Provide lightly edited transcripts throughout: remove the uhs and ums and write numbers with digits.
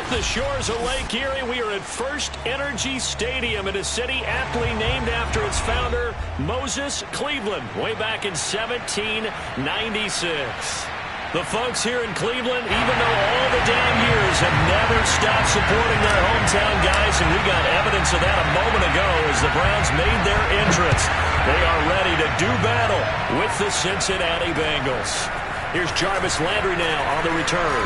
the shores of Lake Erie. We are at First Energy Stadium in a city aptly named after its founder, Moses Cleveland, way back in 1796. The folks here in Cleveland, even though all the down years, have never stopped supporting their hometown guys, and we got evidence of that a moment ago as the Browns made their entrance. They are ready to do battle with the Cincinnati Bengals. Here's Jarvis Landry now on the return.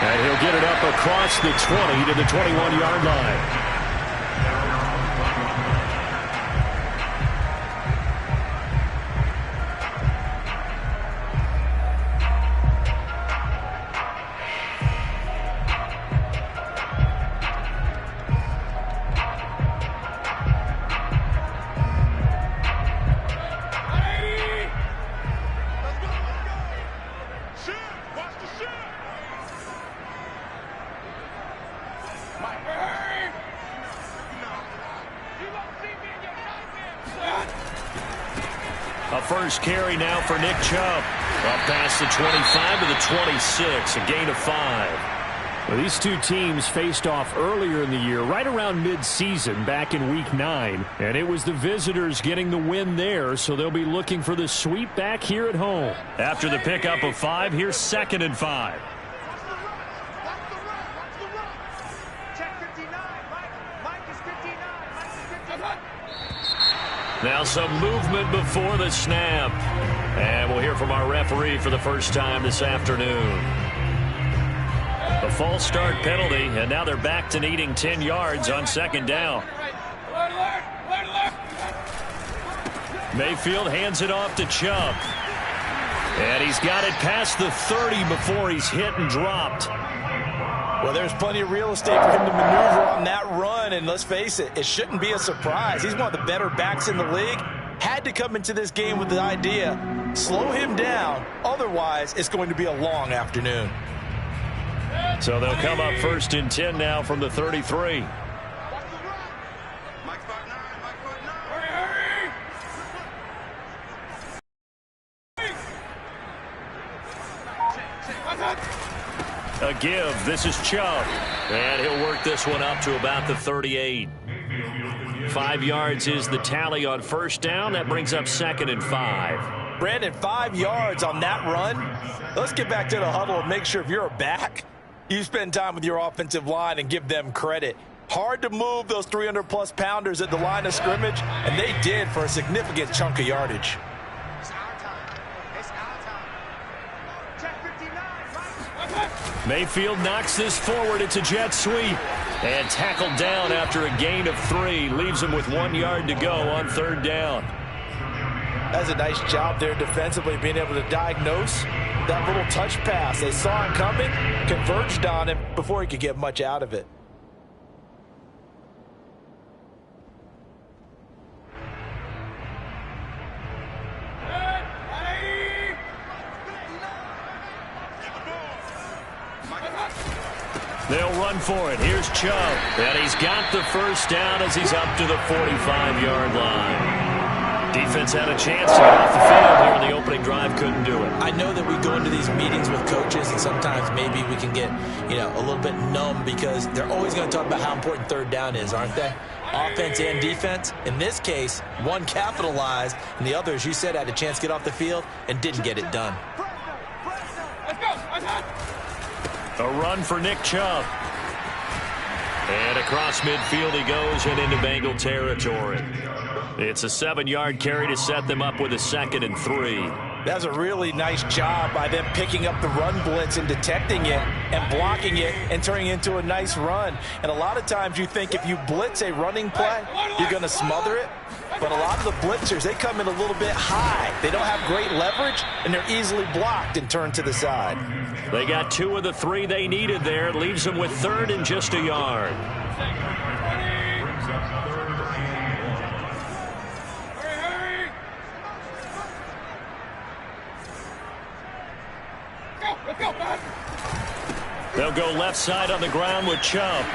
And he'll get it up across the 20 to the 21-yard line. A first carry now for Nick Chubb. Up past the 25 to the 26, a gain of 5. Well, these two teams faced off earlier in the year, right around mid-season, back in Week 9. And it was the visitors getting the win there, so they'll be looking for the sweep back here at home. After the pickup of 5, here's 2nd and 5. Now some movement before the snap. And we'll hear from our referee for the first time this afternoon. A false start penalty, and now they're back to needing 10 yards on 2nd down. Mayfield hands it off to Chubb. And he's got it past the 30 before he's hit and dropped. Well, there's plenty of real estate for him to maneuver on that run, and let's face it, it shouldn't be a surprise. He's one of the better backs in the league. Had to come into this game with the idea, slow him down, otherwise it's going to be a long afternoon. So they'll come up 1st and 10 now from the 33. A give. This is Chubb. And he'll work this one up to about the 38. 5 yards is the tally on 1st down. That brings up 2nd and 5. Brandon, 5 yards on that run. Let's get back to the huddle and make sure if you're a back, you spend time with your offensive line and give them credit. Hard to move those 300-plus pounders at the line of scrimmage, and they did for a significant chunk of yardage. Mayfield knocks this forward. It's a jet sweep. And tackled down after a gain of 3. Leaves him with 1 yard to go on 3rd down. That's a nice job there defensively, being able to diagnose that little touch pass. They saw it coming, converged on him before he could get much out of it. They'll run for it. Here's Chubb. And he's got the 1st down as he's up to the 45-yard line. Defense had a chance to get off the field here in the opening drive. Couldn't do it. I know that we go into these meetings with coaches, and sometimes maybe we can get, a little bit numb because they're always going to talk about how important 3rd down is, aren't they? Offense and defense. In this case, one capitalized, and the other, as you said, had a chance to get off the field and didn't get it done. A run for Nick Chubb. And across midfield he goes and into Bengal territory. It's a 7-yard carry to set them up with a 2nd and 3. That's a really nice job by them picking up the run blitz and detecting it and blocking it and turning it into a nice run. And a lot of times you think if you blitz a running play, you're going to smother it. But a lot of the blitzers, they come in a little bit high. They don't have great leverage, and they're easily blocked and turned to the side. They got 2 of the 3 they needed there. It leaves them with 3rd and just a yard. They'll go left side on the ground with Chubb.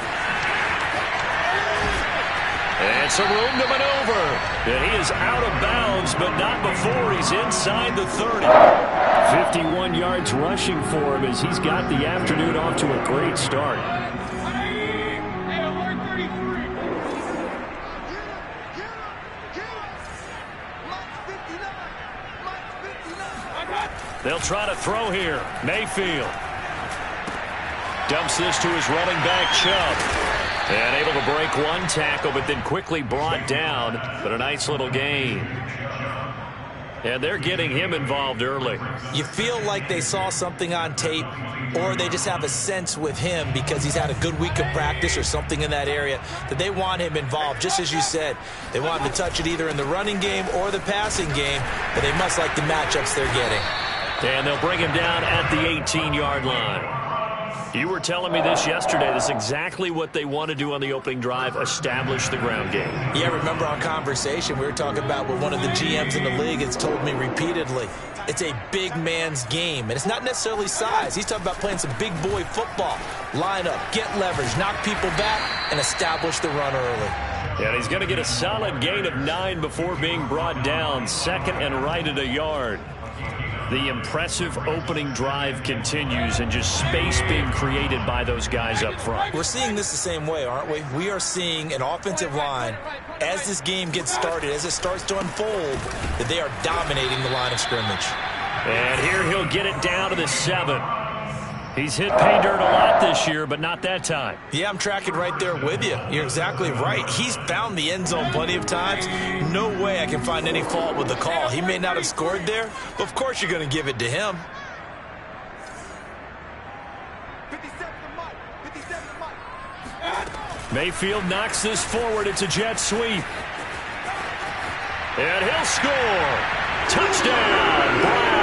And some room to maneuver. And he is out of bounds, but not before he's inside the 30. 51 yards rushing for him as he's got the afternoon off to a great start. They'll try to throw here. Mayfield dumps this to his running back, Chubb. And able to break one tackle, but then quickly brought down. But a nice little gain. And they're getting him involved early. You feel like they saw something on tape, or they just have a sense with him because he's had a good week of practice or something in that area that they want him involved. Just as you said, they want him to touch it either in the running game or the passing game, but they must like the matchups they're getting. And they'll bring him down at the 18-yard line. You were telling me this yesterday. This is exactly what they want to do on the opening drive, establish the ground game. Yeah, remember our conversation? We were talking about what one of the GMs in the league has told me repeatedly. It's a big man's game, and it's not necessarily size. He's talking about playing some big boy football. Line up, get leverage, knock people back, and establish the run early. Yeah, he's going to get a solid gain of 9 before being brought down. Second and right at a yard. The impressive opening drive continues, and just space being created by those guys up front. We're seeing this the same way, aren't we? We are seeing an offensive line, as this game gets started, as it starts to unfold, that they are dominating the line of scrimmage. And here he'll get it down to the 7. He's hit pay dirt a lot this year, but not that time. Yeah, I'm tracking right there with you. You're exactly right. He's found the end zone plenty of times. No way I can find any fault with the call. He may not have scored there, but of course you're going to give it to him. Mayfield knocks this forward. It's a jet sweep. And he'll score. Touchdown, Browns.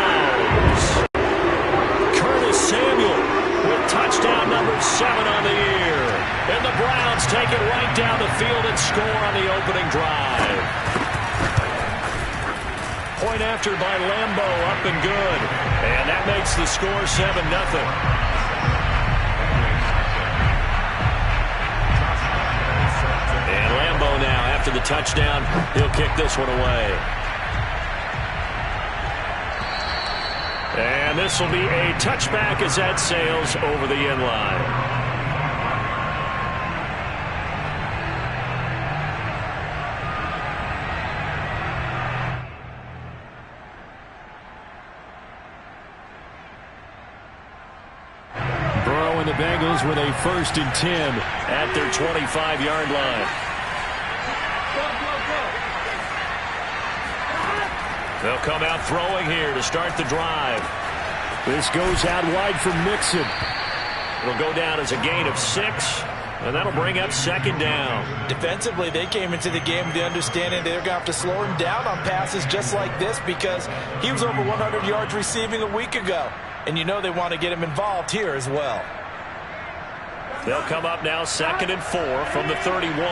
Samuel with touchdown number 7 on the year. And the Browns take it right down the field and score on the opening drive. Point after by Lambeau, up and good. And that makes the score 7-0. And Lambeau now, after the touchdown, he'll kick this one away. And this will be a touchback as that sails over the end line. Burrow and the Bengals with a 1st and 10 at their 25-yard line. They'll come out throwing here to start the drive. This goes out wide for Mixon. It'll go down as a gain of 6, and that'll bring up 2nd down. Defensively, they came into the game with the understanding they're going to have to slow him down on passes just like this because he was over 100 yards receiving a week ago. And you know they want to get him involved here as well. They'll come up now 2nd and 4 from the 31.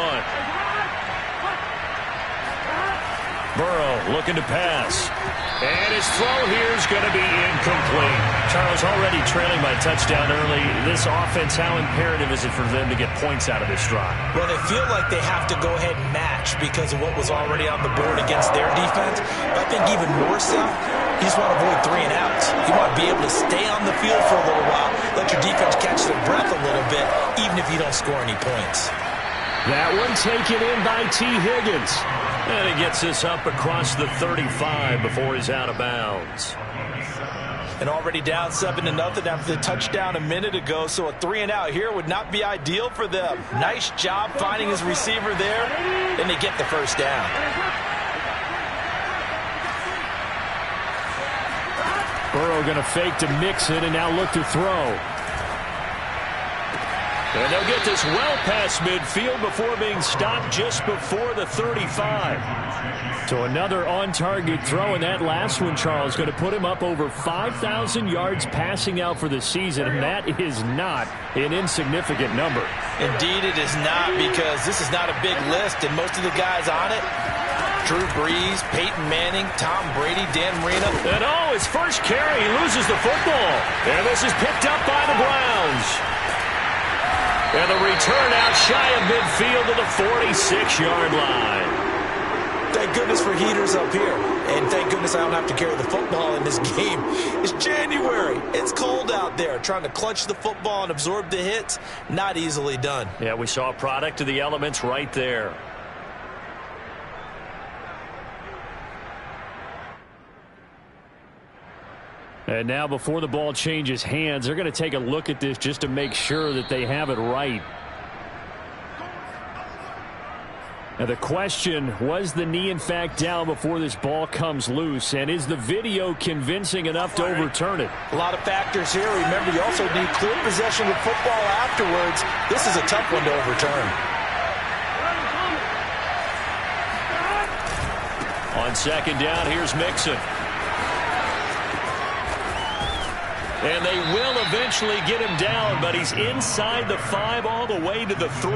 Burrow looking to pass. And his throw here is going to be incomplete. Charles, already trailing by touchdown early. This offense, how imperative is it for them to get points out of this drive? Well, they feel like they have to go ahead and match because of what was already on the board against their defense. But I think even more so, you just want to avoid 3 and outs. You want to be able to stay on the field for a little while, let your defense catch their breath a little bit, even if you don't score any points. That one taken in by T. Higgins. And he gets this up across the 35 before he's out of bounds. And already down 7-0 after the touchdown a minute ago, so a 3 and out here would not be ideal for them. Nice job finding his receiver there, and they get the 1st down. Burrow going to fake to Mixon and now look to throw. And they'll get this well past midfield before being stopped just before the 35. So another on-target throw, and that last one, Charles, going to put him up over 5,000 yards passing out for the season, and that is not an insignificant number. Indeed it is not, because this is not a big list, and most of the guys on it, Drew Brees, Peyton Manning, Tom Brady, Dan Marino. And his first carry, he loses the football. And this is picked up by the Browns. And the return out shy of midfield to the 46-yard line. Thank goodness for heaters up here. And thank goodness I don't have to carry the football in this game. It's January. It's cold out there. Trying to clutch the football and absorb the hits, not easily done. Yeah, we saw a product of the elements right there. And now before the ball changes hands, they're going to take a look at this just to make sure that they have it right. Now the question, was the knee in fact down before this ball comes loose? And is the video convincing enough to overturn it? A lot of factors here. Remember, you also need clear possession of football afterwards. This is a tough one to overturn. On second down, here's Mixon. And they will eventually get him down, but he's inside the 5 all the way to the 3.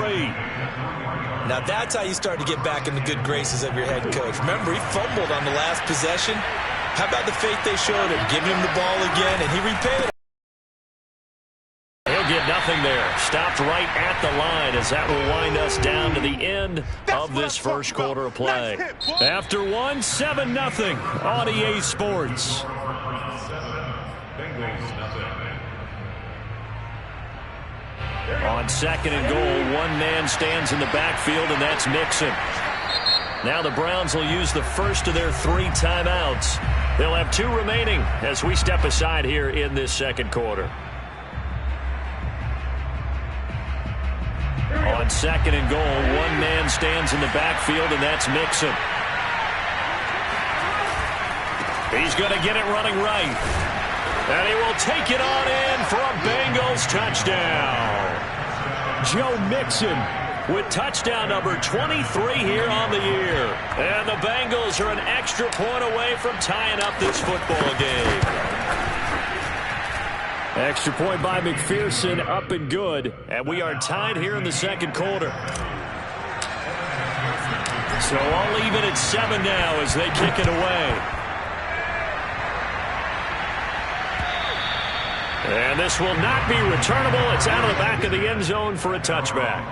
Now that's how you start to get back in the good graces of your head coach. Remember, he fumbled on the last possession. How about the faith they showed him? Giving him the ball again, and he repaid it. He'll get nothing there. Stopped right at the line as that will wind us down to the end of this first quarter of play. After one, 7-0 on EA Sports. On second and goal, one man stands in the backfield, and that's Mixon. Now the Browns will use the first of their 3 timeouts. They'll have 2 remaining as we step aside here in this second quarter. On second and goal, one man stands in the backfield, and that's Mixon. He's going to get it running right. And he will take it on in for a Bengals touchdown. Joe Mixon with touchdown number 23 here on the year. And the Bengals are an extra point away from tying up this football game. Extra point by McPherson, up and good. And we are tied here in the second quarter. So I'll leave it at 7 now as they kick it away. And this will not be returnable. It's out of the back of the end zone for a touchback.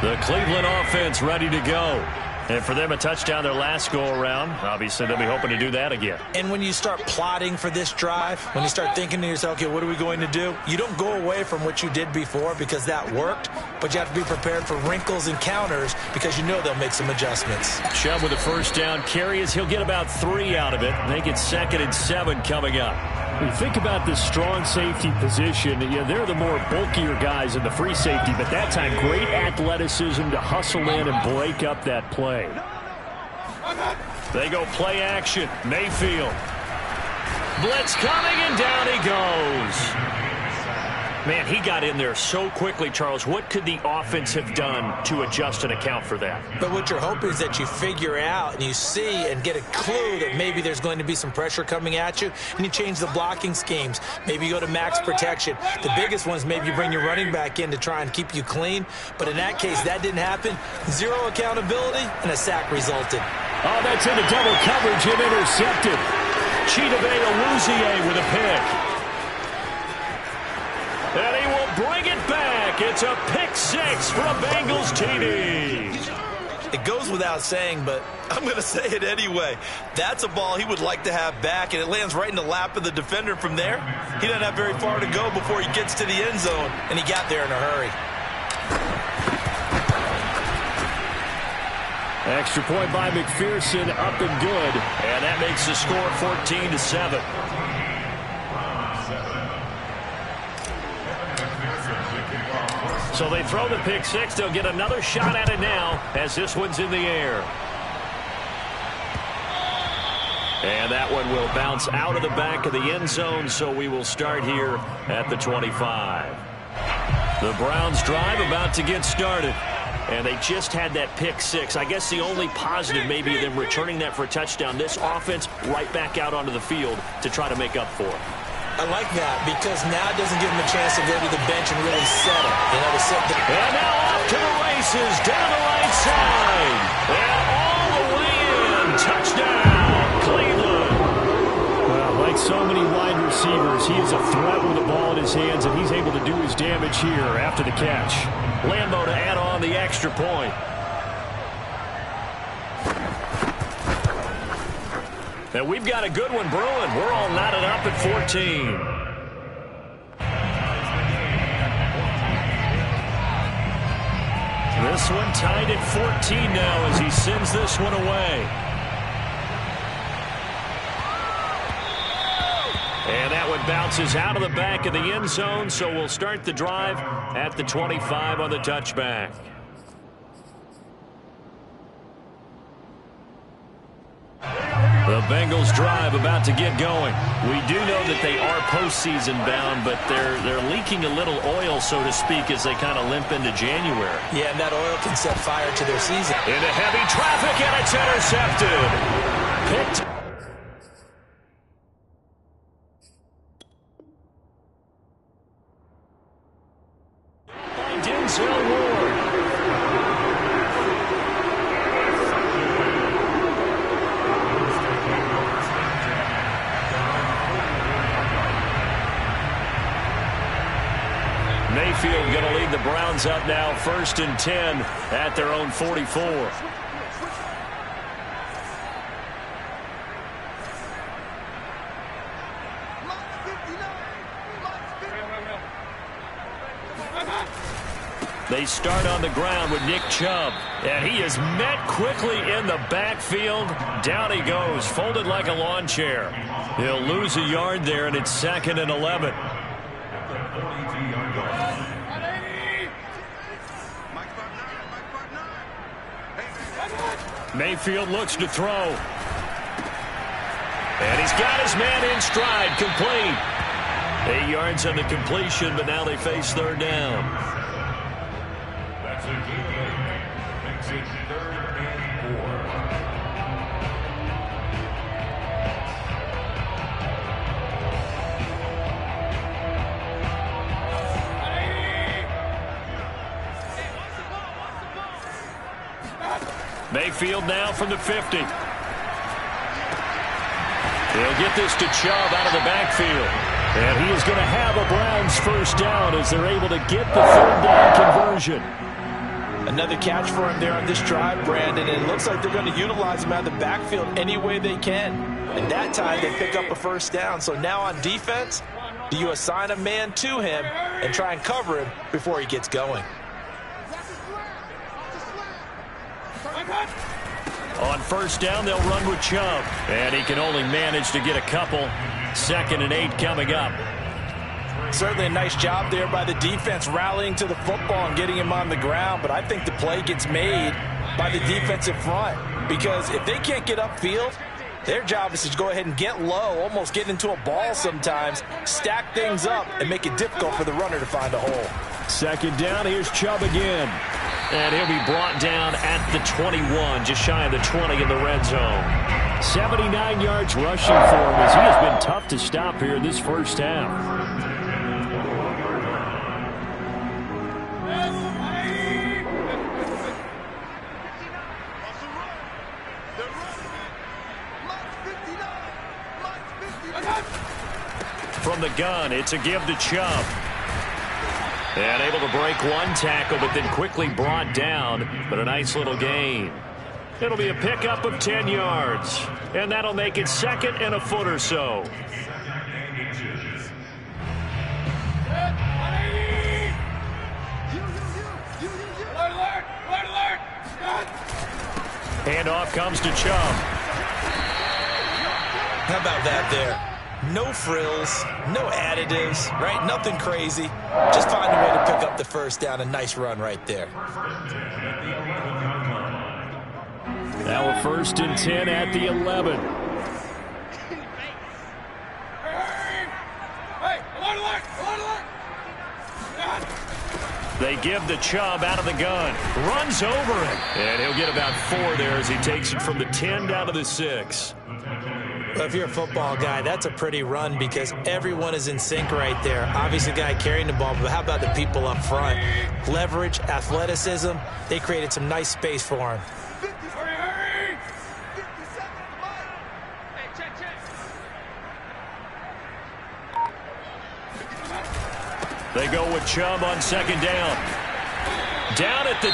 The Cleveland offense ready to go. And for them, a touchdown their last go-around. Obviously, they'll be hoping to do that again. And when you start plotting for this drive, when you start thinking to yourself, okay, what are we going to do? You don't go away from what you did before because that worked, but you have to be prepared for wrinkles and counters because you know they'll make some adjustments. Chubb with a first down carry as he'll get about 3 out of it. Make it 2nd and 7 coming up. You think about the strong safety position. Yeah, they're the more bulkier guys in the free safety, but that time great athleticism to hustle in and break up that play. They go play action. Mayfield. Blitz coming, and down he goes. Man, he got in there so quickly, Charles. What could the offense have done to adjust and account for that? But what you're hoping is that you figure out and you see and get a clue that maybe there's going to be some pressure coming at you, and you change the blocking schemes. Maybe you go to max protection. The biggest one is maybe you bring your running back in to try and keep you clean. But in that case, that didn't happen. 0 accountability, and a sack resulted. Oh, that's into double coverage and intercepted. Chidobe Awuzie with a pick. And he will bring it back. It's a pick 6 for a Bengals TD. It goes without saying, but I'm going to say it anyway. That's a ball he would like to have back, and it lands right in the lap of the defender from there. He doesn't have very far to go before he gets to the end zone, and he got there in a hurry. Extra point by McPherson, up and good. And that makes the score 14-7. So they throw the pick 6. They'll get another shot at it now as this one's in the air. And that one will bounce out of the back of the end zone, so we will start here at the 25. The Browns drive about to get started. And they just had that pick 6. I guess the only positive maybe of them returning that for a touchdown. This offense right back out onto the field to try to make up for it. I like that because now it doesn't give them a chance to go to the bench and really settle. You know, to set the... And now off to the races down the right side. And all the way in. Touchdown, Cleveland. Well, like so many wide receivers, he is a threat with the ball in his hands, and he's able to do his damage here after the catch. Lambo to add on the extra point. And we've got a good one brewing. We're all knotted up at 14. This one tied at 14 now as he sends this one away. And that one bounces out of the back of the end zone, so we'll start the drive at the 25 on the touchback. The Bengals drive about to get going. We do know that they are postseason bound, but they're leaking a little oil, so to speak, as they kind of limp into January. Yeah, and that oil can set fire to their season. Into heavy traffic, and it's intercepted. Picked. By Denzel Ward. Mayfield going to lead the Browns up now, 1st and 10 at their own 44. They start on the ground with Nick Chubb, and he is met quickly in the backfield. Down he goes, folded like a lawn chair. He'll lose a yard there, and it's 2nd and 11. Mayfield looks to throw. And he's got his man in stride, complete. 8 yards on the completion, but now they face 3rd down. That's a good play. Makes it 3rd and 4. Mayfield now from the 50. He'll get this to Chubb out of the backfield. And he is going to have a Browns 1st down as they're able to get the 3rd down conversion. Another catch for him there on this drive, Brandon, and it looks like they're going to utilize him out of the backfield any way they can. And that time they pick up a 1st down. So now on defense, do you assign a man to him and try and cover him before he gets going? On 1st down, they'll run with Chubb. And he can only manage to get a couple. 2nd and 8 coming up. Certainly a nice job there by the defense rallying to the football and getting him on the ground. But I think the play gets made by the defensive front. Because if they can't get upfield, their job is to go ahead and get low, almost get into a ball sometimes, stack things up, and make it difficult for the runner to find a hole. 2nd down, here's Chubb again. And he'll be brought down at the 21, just shy of the 20 in the red zone. 79 yards rushing for him as he has been tough to stop here in this 1st half. From the gun, it's a give to Chubb. And able to break one tackle, but then quickly brought down. But a nice little gain. It'll be a pickup of 10 yards. And that'll make it 2nd and a foot or so. Handoff comes to Chubb. How about that there? No frills, no additives, right? Nothing crazy. Just find a way to pick up the 1st down. A nice run right there. Now a 1st and 10 at the 11. They give the Chubb out of the gun. Runs over it. And he'll get about 4 there as he takes it from the 10 down to the 6. Well, if you're a football guy, that's a pretty run because everyone is in sync right there. Obviously, the guy carrying the ball, but how about the people up front? Leverage, athleticism, they created some nice space for him. They go with Chubb on 2nd down. Down at the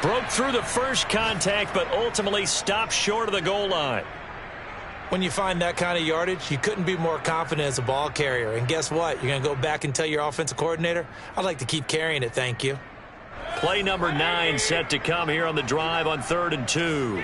2. Broke through the first contact, but ultimately stopped short of the goal line. When you find that kind of yardage, you couldn't be more confident as a ball carrier. And guess what? You're going to go back and tell your offensive coordinator, I'd like to keep carrying it, thank you. Play number 9 set to come here on the drive on 3rd and 2.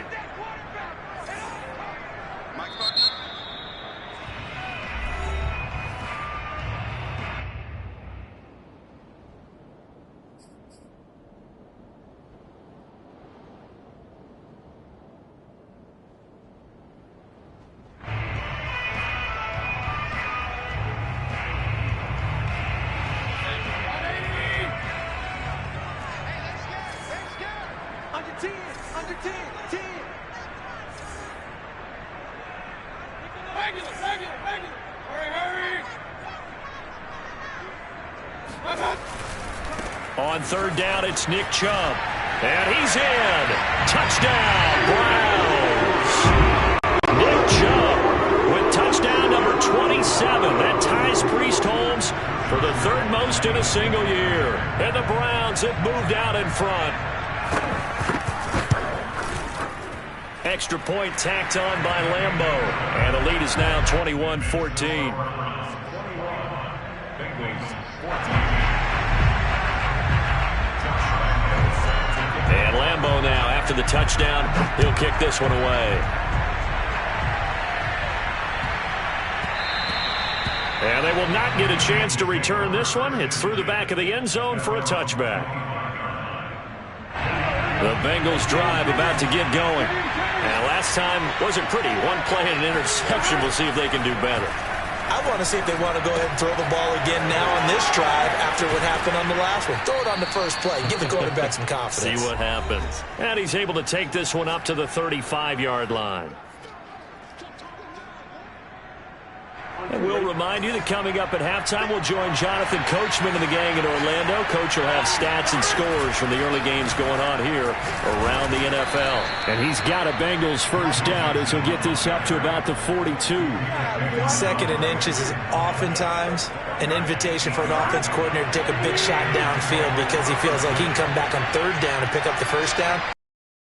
On 3rd down, it's Nick Chubb. And he's in. Touchdown, Browns. Nick Chubb with touchdown number 27. That ties Priest Holmes for the 3rd most in a single year. And the Browns have moved out in front. Extra point tacked on by Lambeau. And the lead is now 21-14. And Lambeau now, after the touchdown, he'll kick this one away. And they will not get a chance to return this one. It's through the back of the end zone for a touchback. The Bengals drive about to get going. And last time wasn't pretty. One play and an interception. We'll see if they can do better. I want to see if they want to go ahead and throw the ball again now on this drive after what happened on the last one. Throw it on the first play. Give the quarterback some confidence. See what happens. And he's able to take this one up to the 35-yard line. And we'll remind you that coming up at halftime, we'll join Jonathan Coachman and the gang in Orlando. Coach will have stats and scores from the early games going on here around the NFL. And he's got a Bengals first down as he'll get this up to about the 42. 2nd and inches is oftentimes an invitation for an offense coordinator to take a big shot downfield because he feels like he can come back on 3rd down and pick up the first down.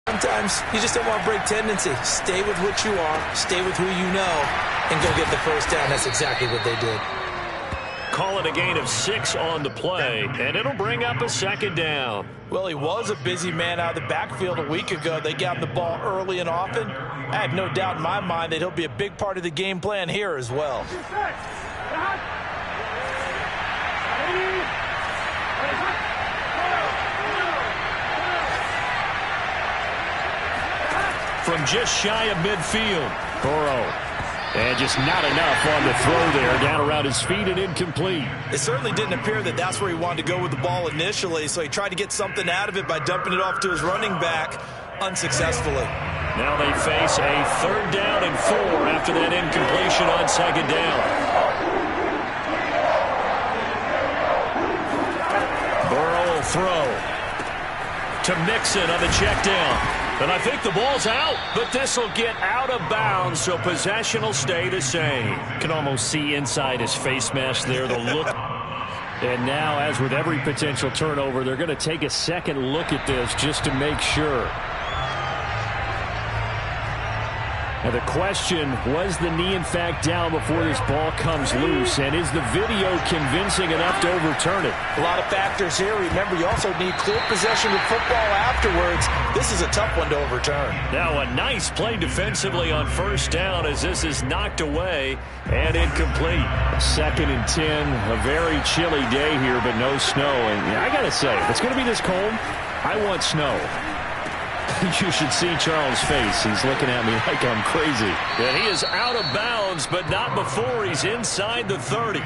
Sometimes you just don't want to break tendency. Stay with what you are, stay with who you know, and go get the first down. That's exactly what they did. Call it a gain of 6 on the play, and it'll bring up a 2nd down. Well, he was a busy man out of the backfield a week ago. They got him the ball early and often. I have no doubt in my mind that he'll be a big part of the game plan here as well. From just shy of midfield, Burrow. And just not enough on the throw there. Down around his feet and incomplete. It certainly didn't appear that that's where he wanted to go with the ball initially, so he tried to get something out of it by dumping it off to his running back unsuccessfully. Now they face a 3rd down and 4 after that incompletion on 2nd down. Burrow will throw to Mixon on the check down. And I think the ball's out, but this will get out of bounds, so possession will stay the same. Can almost see inside his face mask there, the look. And now, as with every potential turnover, they're going to take a second look at this just to make sure. Now the question, was the knee in fact down before this ball comes loose? And is the video convincing enough to overturn it? A lot of factors here. Remember, you also need clear possession of football afterwards. This is a tough one to overturn. Now a nice play defensively on 1st down as this is knocked away and incomplete. 2nd and 10, a very chilly day here, but no snow. And I got to say, if it's going to be this cold, I want snow. You should see Charles' face. He's looking at me like I'm crazy. And he is out of bounds, but not before he's inside the 30.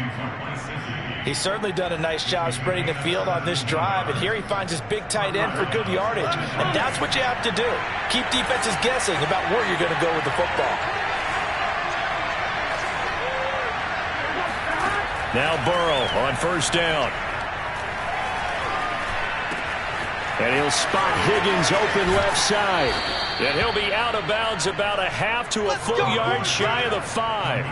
He's certainly done a nice job spreading the field on this drive, and here he finds his big tight end for good yardage. And that's what you have to do. Keep defenses guessing about where you're going to go with the football. Now Burrow on 1st down. And he'll spot Higgins open left side. And he'll be out of bounds about a half to a full yard shy of the 5.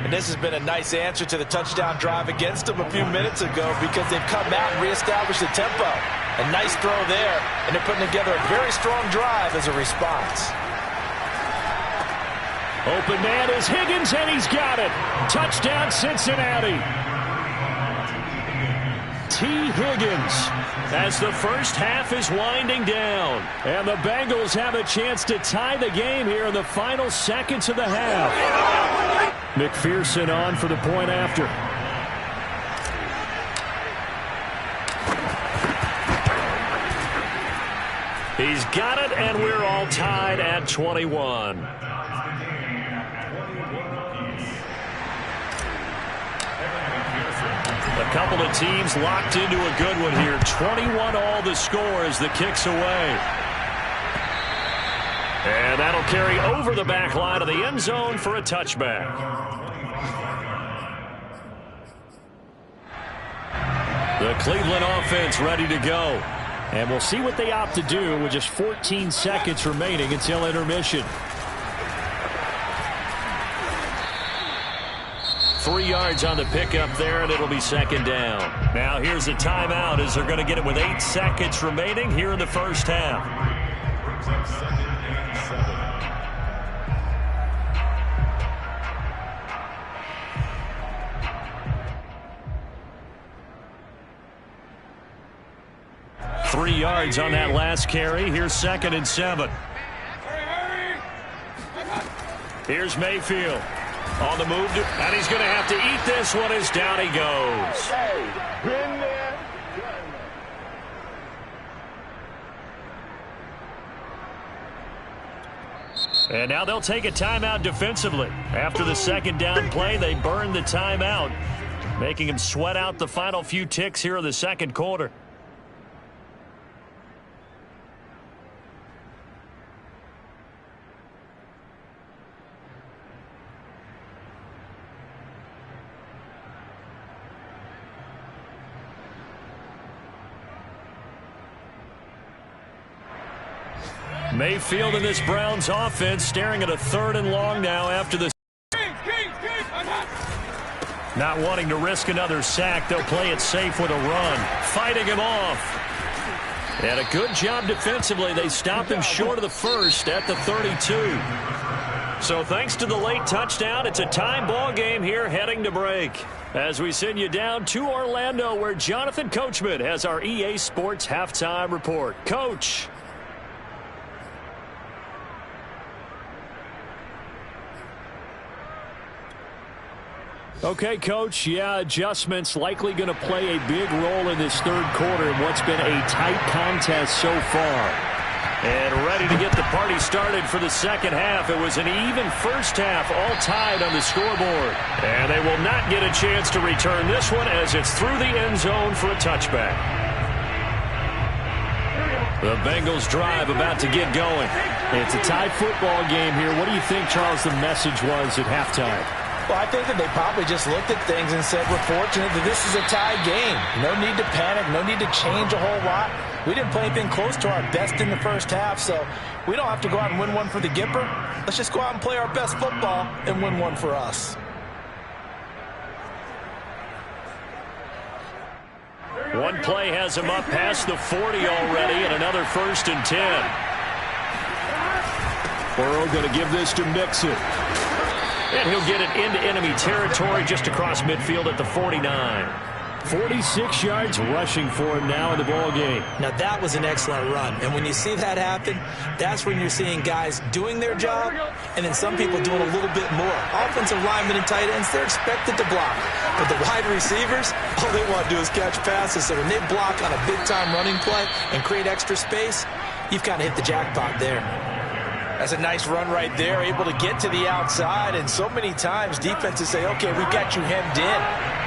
And this has been a nice answer to the touchdown drive against them a few minutes ago because they've come out and reestablished the tempo. A nice throw there, and they're putting together a very strong drive as a response. Open man is Higgins, and he's got it. Touchdown, Cincinnati. T. Higgins. as the first half is winding down. And the Bengals have a chance to tie the game here in the final seconds of the half. McPherson on for the point after. He's got it, and we're all tied at 21. A couple of teams locked into a good one here. 21 all the score as the kick's away. And that'll carry over the back line of the end zone for a touchback. The Cleveland offense ready to go. And we'll see what they opt to do with just 14 seconds remaining until intermission. 3 yards on the pickup there, and it'll be second down. Now here's a timeout as they're going to get it with 8 seconds remaining here in the first half. Three yards on that last carry. Here's 2nd and 7. Here's Mayfield. On the move, and he's going to have to eat this one as down he goes. And now they'll take a timeout defensively. After the second down play, they burn the timeout, making him sweat out the final few ticks here in the second quarter. Mayfield in this Browns offense staring at a 3rd and long now after the... Not wanting to risk another sack, they'll play it safe with a run. Fighting him off. And a good job defensively. They stopped him short of the first at the 32. So thanks to the late touchdown, it's a tie ball game here heading to break. As we send you down to Orlando, where Jonathan Coachman has our EA Sports halftime report. Coach. Okay, Coach, yeah, adjustments likely going to play a big role in this third quarter in what's been a tight contest so far. And ready to get the party started for the second half. It was an even first half, all tied on the scoreboard. And they will not get a chance to return this one as it's through the end zone for a touchback. The Bengals drive about to get going. It's a tied football game here. What do you think, Charles, the message was at halftime? Well, I think that they probably just looked at things and said, we're fortunate that this is a tie game. No need to panic, no need to change a whole lot. We didn't play anything close to our best in the first half, so we don't have to go out and win one for the Gipper. Let's just go out and play our best football and win one for us. One play has him up past the 40 already, and another 1st and 10. Burrow going to give this to Mixon. And he'll get it into enemy territory just across midfield at the 49. 46 yards rushing for him now in the ball game. Now that was an excellent run. And when you see that happen, that's when you're seeing guys doing their job and then some people doing a little bit more. Offensive linemen and tight ends, they're expected to block. But the wide receivers, all they want to do is catch passes. So when they block on a big-time running play and create extra space, you've kind of hit the jackpot there. That's a nice run right there, able to get to the outside. And so many times defenses say, okay, we've got you hemmed in.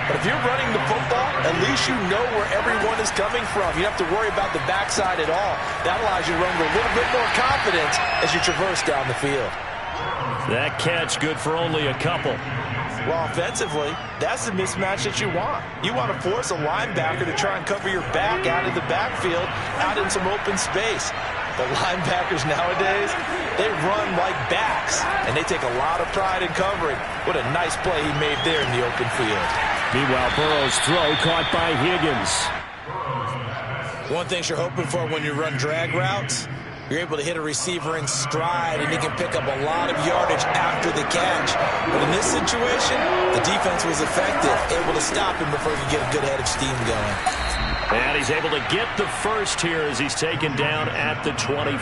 But if you're running the football, at least you know where everyone is coming from. You don't have to worry about the backside at all. That allows you to run with a little bit more confidence as you traverse down the field. That catch good for only a couple. Well, offensively, that's the mismatch that you want. You want to force a linebacker to try and cover your back out of the backfield, out in some open space. The linebackers nowadays, they run like backs, and they take a lot of pride in covering. What a nice play he made there in the open field. Meanwhile, Burrow's throw caught by Higgins. One thing you're hoping for when you run drag routes, you're able to hit a receiver in stride, and he can pick up a lot of yardage after the catch. But in this situation, the defense was effective, able to stop him before he could get a good head of steam going. And he's able to get the first here as he's taken down at the 25.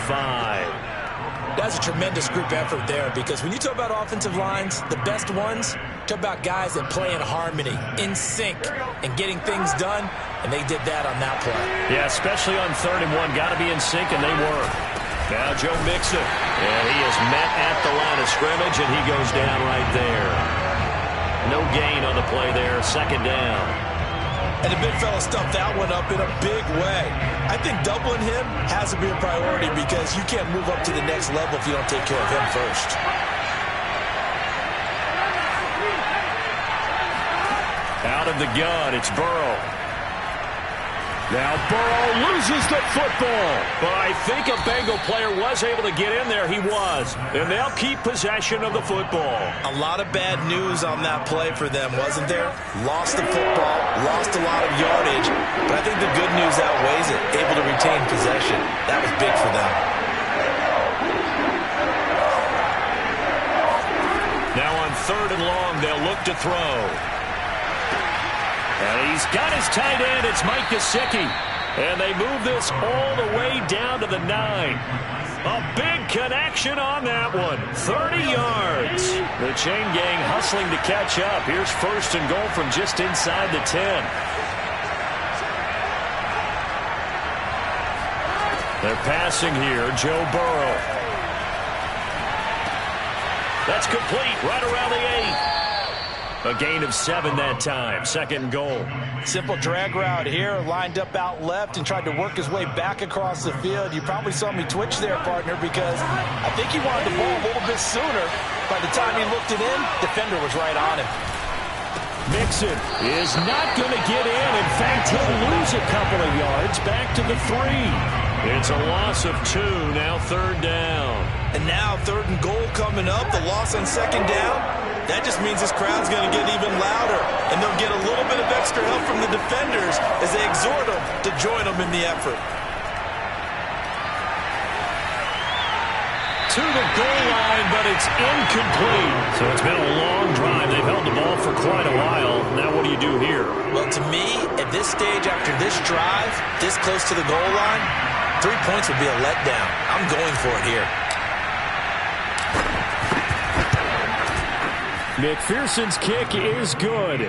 That's a tremendous group effort there, because when you talk about offensive lines, the best ones, talk about guys that play in harmony, in sync, and getting things done, and they did that on that play. Yeah, especially on 3rd and 1. Got to be in sync, and they were. Now Joe Mixon, and he is met at the line of scrimmage, and he goes down right there. No gain on the play there, 2nd down. And the big fella stuffed that one up in a big way. I think doubling him has to be a priority, because you can't move up to the next level if you don't take care of him first. Out of the gun, it's Burrow. Now Burrow loses the football. But I think a Bengal player was able to get in there. He was. And they'll keep possession of the football. A lot of bad news on that play for them, wasn't there? Lost the football, lost a lot of yardage. But I think the good news outweighs it. Able to retain possession. That was big for them. Now on 3rd and long, they'll look to throw. And he's got his tight end. It's Mike Gesicki. And they move this all the way down to the 9. A big connection on that one. 30 yards. The chain gang hustling to catch up. Here's 1st and goal from just inside the 10. They're passing here. Joe Burrow. That's complete right around the 8. A gain of 7 that time. 2nd goal. Simple drag route here. Lined up out left and tried to work his way back across the field. You probably saw me twitch there, partner, because I think he wanted the ball a little bit sooner. By the time he looked it in, defender was right on him. Mixon is not going to get in. In fact, he'll lose a couple of yards back to the 3. It's a loss of 2. Now 3rd down. And now 3rd and goal coming up. The loss on 2nd down. That just means this crowd's going to get even louder. And they'll get a little bit of extra help from the defenders as they exhort them to join them in the effort. To the goal line, but it's incomplete. So it's been a long drive. They've held the ball for quite a while. Now what do you do here? Well, to me, at this stage, after this drive, this close to the goal line, 3 points would be a letdown. I'm going for it here. McPherson's kick is good.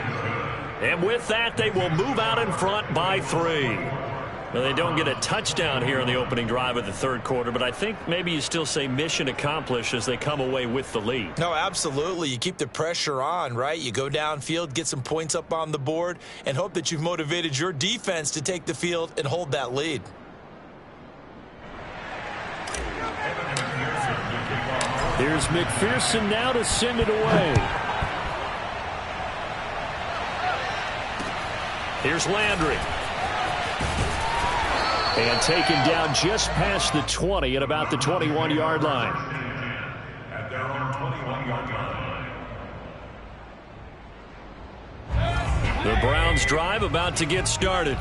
And with that, they will move out in front by 3. Well, they don't get a touchdown here on the opening drive of the 3rd quarter, but I think maybe you still say mission accomplished as they come away with the lead. No, absolutely. You keep the pressure on, right? You go downfield, get some points up on the board, and hope that you've motivated your defense to take the field and hold that lead. Here's McPherson now to send it away. Here's Landry. And taken down just past the 20 at about the 21-yard line. At their own 21-yard line. The Browns drive about to get started.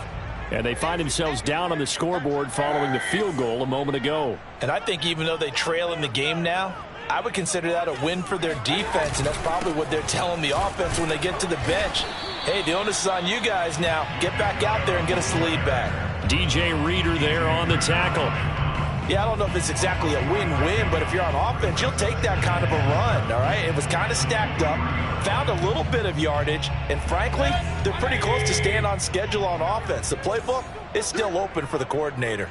And they find themselves down on the scoreboard following the field goal a moment ago. And I think even though they trail in the game now, I would consider that a win for their defense, and that's probably what they're telling the offense when they get to the bench. Hey, the onus is on you guys now. Get back out there and get us the lead back. DJ Reader there on the tackle. Yeah, I don't know if it's exactly a win-win, but if you're on offense, you'll take that kind of a run, all right? It was kind of stacked up, found a little bit of yardage, and frankly, they're pretty close to staying on schedule on offense. The playbook is still open for the coordinator.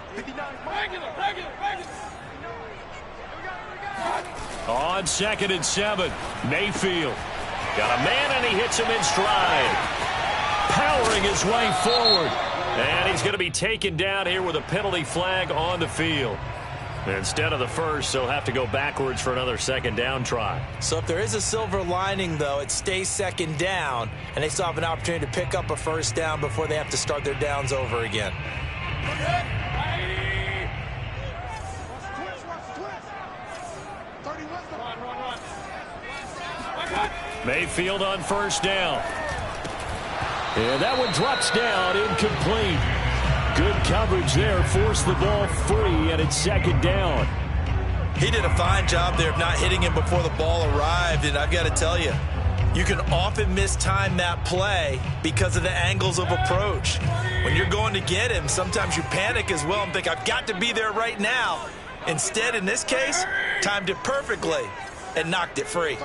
On 2nd and 7, Mayfield. Got a man, and he hits him in stride. Powering his way forward. And he's going to be taken down here with a penalty flag on the field. Instead of the first, they'll have to go backwards for another 2nd down try. So if there is a silver lining, though, it stays 2nd down, and they still have an opportunity to pick up a 1st down before they have to start their downs over again. Mayfield on 1st down. And that one drops down, incomplete. Good coverage there, forced the ball free, and it's 2nd down. He did a fine job there of not hitting him before the ball arrived, and I've got to tell you, You can often mistime that play because of the angles of approach. When you're going to get him, sometimes you panic as well and think, I've got to be there right now. Instead, in this case, timed it perfectly and knocked it free.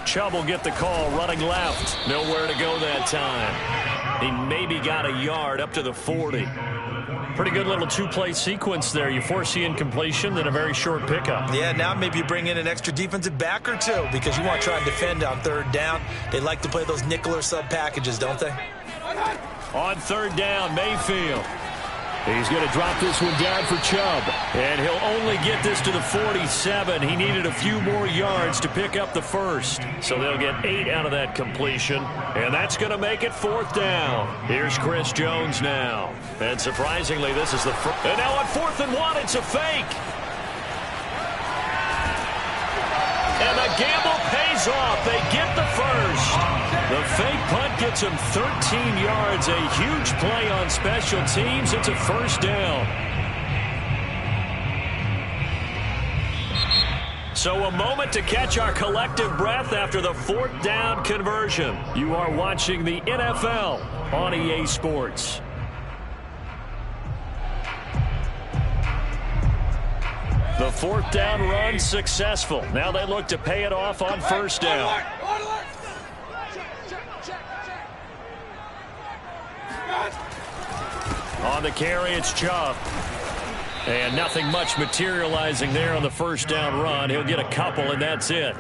Chubb will get the call, running left. Nowhere to go that time. He maybe got a yard up to the 40. Pretty good little two-play sequence there. You force the incompletion, then a very short pickup. Yeah, now maybe you bring in an extra defensive back or two because you want to try and defend on third down. They like to play those nickel or sub packages, don't they? On third down, Mayfield. He's going to drop this one down for Chubb. And he'll only get this to the 47. He needed a few more yards to pick up the first. So they'll get 8 out of that completion. And that's going to make it 4th down. Here's Chris Jones now. And surprisingly, this is the first. And now on 4th and 1, it's a fake. And the gamble pays off. They get the first. The fake punt gets him 13 yards. A huge play on special teams. It's a 1st down. So a moment to catch our collective breath after the 4th down conversion. You are watching the NFL on EA Sports. The 4th down run successful. Now they look to pay it off on 1st down. On the carry, it's Chubb. And nothing much materializing there on the 1st down run. He'll get a couple, and that's it.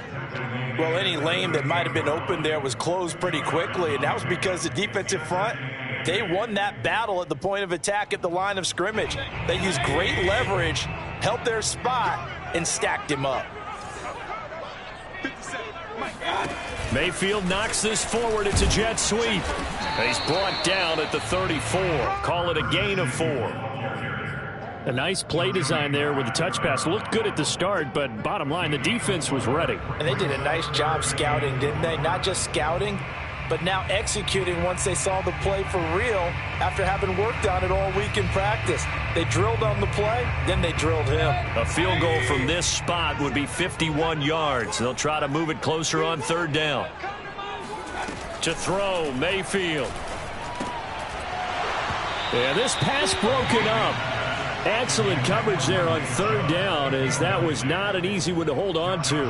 Well, any lane that might have been open there was closed pretty quickly, and that was because the defensive front, they won that battle at the point of attack at the line of scrimmage. They used great leverage, held their spot, and stacked him up. Mayfield knocks this forward. It's a jet sweep. He's brought down at the 34. Call it a gain of 4. A nice play design there with the touch pass. Looked good at the start, but bottom line, the defense was ready. And they did a nice job scouting, didn't they? Not just scouting, but now executing once they saw the play for real after having worked on it all week in practice. They drilled on the play, then they drilled him. A field goal from this spot would be 51 yards. They'll try to move it closer on 3rd down. To throw, Mayfield. Yeah, this pass broken up. Excellent coverage there on 3rd down, as that was not an easy one to hold on to.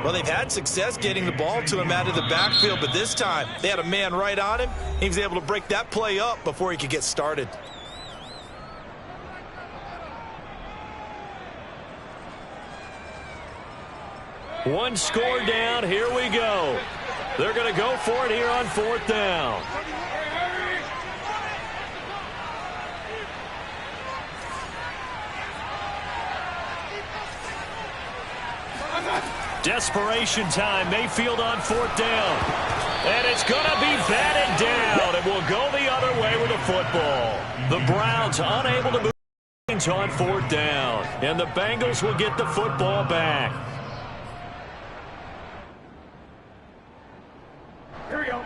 Well, they've had success getting the ball to him out of the backfield, but this time they had a man right on him. He was able to break that play up before he could get started. One score down. Here we go. They're going to go for it here on 4th down. Desperation time. Mayfield on 4th down. And it's going to be batted down. It will go the other way with the football. The Browns unable to move on 4th down. And the Bengals will get the football back. Here we go.